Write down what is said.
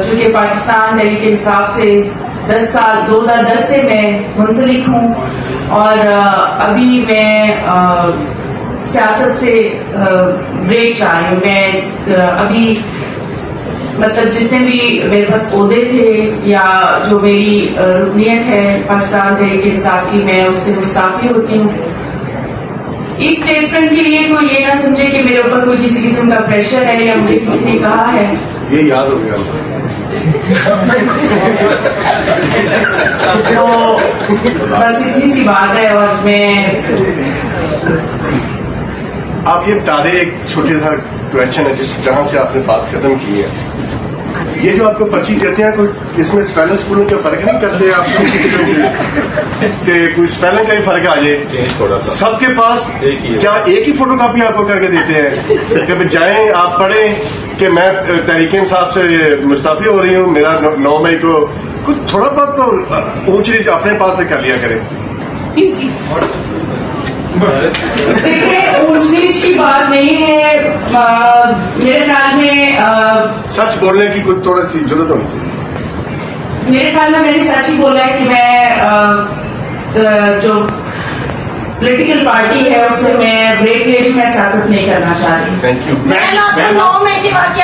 चूँकि पाकिस्तान तहरीक इंसाफ से 10 साल 2010 से मैं मुंसलिक हूँ और अभी मैं सियासत से ब्रेक चाह रही हूँ। मैं अभी मतलब जितने भी मेरे पास ओहदे थे या जो मेरी रुकनीत है पाकिस्तान तहरीक इंसाफ की, मैं उससे मुस्ताफी होती हूँ। इस स्टेटमेंट के लिए कोई ये ना समझे कि मेरे ऊपर कोई किसी किस्म का प्रेशर है या मुझे किसी ने कहा है। ये याद हो गया तो बस इतनी सी बात है। और मैं आप ये बता दें, एक छोटा सा क्वेश्चन है जिस जहां से आपने बात खत्म की है, ये जो आपको पर्ची देते हैं कोई इसमें स्पेलिंग स्कूलों का फर्क नहीं करते आप कि कोई स्पेलिंग का ही फर्क आ जाए? सबके पास क्या एक ही फोटोकॉपी आपको करके देते हैं कि जाएं आप पढ़ें कि मैं तहरीक इंसाफ से मुस्ताफी हो रही हूँ, मेरा 9 मई को कुछ थोड़ा बहुत तो ऊंच नीच अपने पास से कर लिया करें। देखिए, ऊंच नीच की बात नहीं है। मेरे ख्याल में सच बोलने की कुछ थोड़ा सी जरूरत होनी चाहिए। मेरे ख्याल में मैंने सच ही बोला है कि मैं जो पॉलिटिकल पार्टी है उससे मैं ब्रेक ले रही, मैं सियासत नहीं करना चाह रही। Thank you. मैं 9 मई की बात